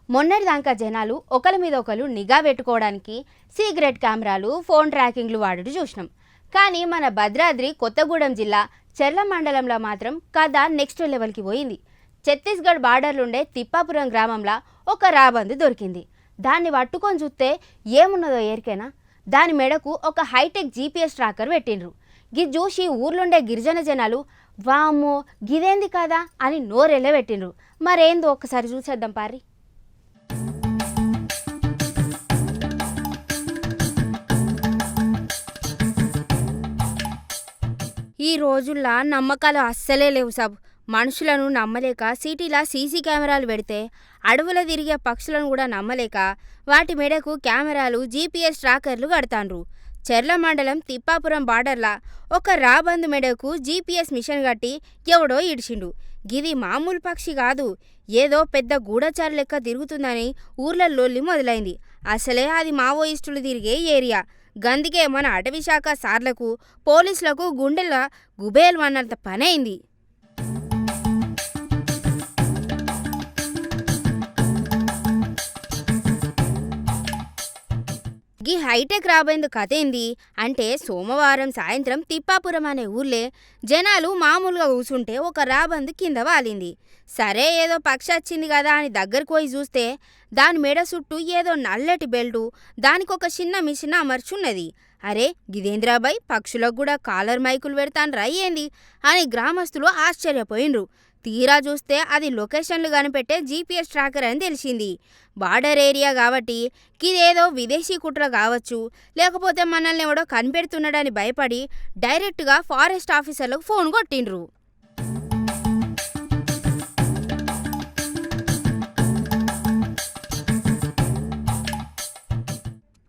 మొన్నటిదాకా జనాలు ఒకరి మీద ఒకరు నిఘా పెట్టుకోవడానికి సిగరెట్ కెమెరాలు, ఫోన్ ట్రాకింగ్లు వాడుతూ చూసినాం. కానీ మన భద్రాద్రి కొత్తగూడెం జిల్లా చెర్ల మండలంలో మాత్రం కథ నెక్స్ట్ లెవెల్కి పోయింది. ఛత్తీస్గఢ్ బార్డర్లుండే తిప్పాపురం గ్రామంలో ఒక రాబందు దొరికింది. దాన్ని పట్టుకొని చూస్తే ఏమున్నదో ఎరికేనా? దాని మెడకు ఒక హైటెక్ జీపీఎస్ ట్రాకర్ పెట్టిండ్రు. గిది చూసి ఊర్లుండే గిరిజన జనాలు వామ్మో గిదేంది కదా అని నోరెళ్ళ పెట్టిండ్రు. మరేందో ఒక్కసారి చూసేద్దాం పారి. ఈ రోజుల్లో నమ్మకాలు అస్సలే లేవు సాబ్. మనుషులను నమ్మలేక సిటీలా సీసీ కెమెరాలు పెడితే అడవుల తిరిగే పక్షులను కూడా నమ్మలేక వాటి మెడకు కెమెరాలు, జీపీఎస్ ట్రాకర్లు కడతాండ్రు. చెర్ల మండలం తిప్పాపురం బార్డర్లా ఒక రాబందు మెడకు జీపీఎస్ మిషన్ కట్టి ఎవడో ఇడిచిండు. గిది మామూలు పక్షి కాదు, ఏదో పెద్ద గూఢచారు లెక్క తిరుగుతుందని ఊర్ల లొల్లి మొదలైంది. అసలే అది మావోయిస్టులు తిరిగే ఏరియా. గందుకే మన అటవీ శాఖ సార్లకు, పోలీసులకు గుండెల గుబేలు అన్నంత పనైంది. గీ హైటెక్ రాబోయింది కథేంది అంటే, సోమవారం సాయంత్రం తిప్పాపురం అనే ఊర్లే జనాలు మామూలుగా కూసుంటే ఒక రాబందు కింద వాలింది. సరే ఏదో పక్షి వచ్చింది కదా అని దగ్గరకు పోయి చూస్తే దాని మెడ చుట్టూ ఏదో నల్లటి బెల్టు, దానికొక చిన్న మిషన్ అమర్చున్నది. అరే గిదేంద్రాబాయ్, పక్షులకు కూడా కాలర్ మైకులు పెడతాన్రా ఏంది అని గ్రామస్తులు ఆశ్చర్యపోయిండ్రు. తీరా చూస్తే అది లొకేషన్లు కనిపెట్టే జీపీఎస్ ట్రాకర్ అని తెలిసింది. బార్డర్ ఏరియా కాబట్టి గిదేదో విదేశీ కుట్ర కావచ్చు, లేకపోతే మనల్ని ఎవడో కనిపెడుతున్నాడని భయపడి డైరెక్ట్గా ఫారెస్ట్ ఆఫీసర్లకు ఫోన్ కొట్టిండ్రు.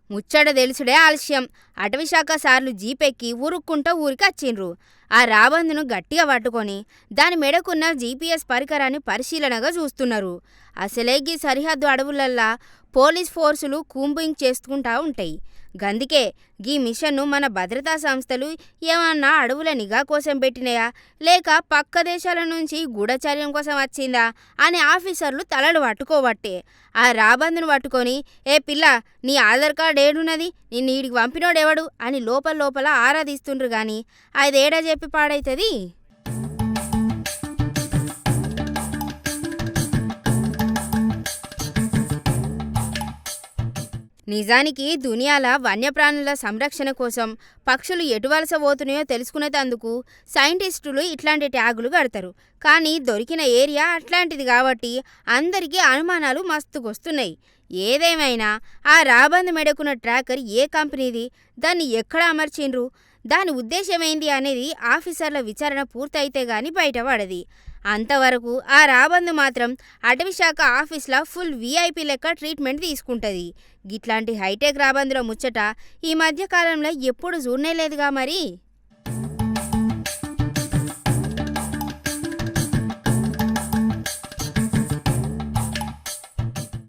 ముచ్చట తెలుసుడే ఆలస్యం. అటవీశాఖ సార్లు జీపెక్కి ఊరుక్కుంటా ఊరికి వచ్చిండ్రు. ఆ రాబందును గట్టిగా పట్టుకొని దాని మెడకున్న జీపీఎస్ పరికరాన్ని పరిశీలనగా చూస్తున్నారు. అసలే గీ సరిహద్దు అడవులల్లా పోలీస్ ఫోర్సులు కూంబింగ్ చేసుకుంటా ఉంటాయి. గందుకే గీ మిషన్ను మన భద్రతా సంస్థలు ఏమన్నా అడవుల నిఘా కోసం పెట్టినాయా, లేక పక్క దేశాల నుంచి గూఢచర్యం కోసం వచ్చిందా అని ఆఫీసర్లు తలలు పట్టుకోబట్టే ఆ రాబందును పట్టుకొని, ఏ పిల్ల నీ ఆధార్ కార్డు ఏడున్నది, నిన్ను ఈడికి పంపినోడెవడు అని లోపల లోపల ఆరాధిస్తుండ్రు. కానీ అదేడా చెప్పి పాడైతుంది. నిజానికి దునియాల వన్యప్రాణుల సంరక్షణ కోసం పక్షులు ఎటు వలస పోతున్నాయో తెలుసుకునేందుకు సైంటిస్టులు ఇట్లాంటి ట్యాగులు కడతారు. కానీ దొరికిన ఏరియా అట్లాంటిది కాబట్టి అందరికీ అనుమానాలు మస్తుకొస్తున్నాయి. ఏదేమైనా ఆ రాబందు మెడకున్న ట్రాకర్ ఏ కంపెనీది, దాన్ని ఎక్కడ అమర్చిండ్రు, దాని ఉద్దేశమేంది అనేది ఆఫీసర్ల విచారణ పూర్తయితే గాని బయటపడది. అంతవరకు ఆ రాబందు మాత్రం అటవీశాఖ ఆఫీస్లో ఫుల్ వీఐపీ లెక్క ట్రీట్మెంట్ తీసుకుంటుంది. గిట్లాంటి హైటెక్ రాబందుల ముచ్చట ఈ మధ్య కాలంలో ఎప్పుడు చూడనేలేదుగా మరి.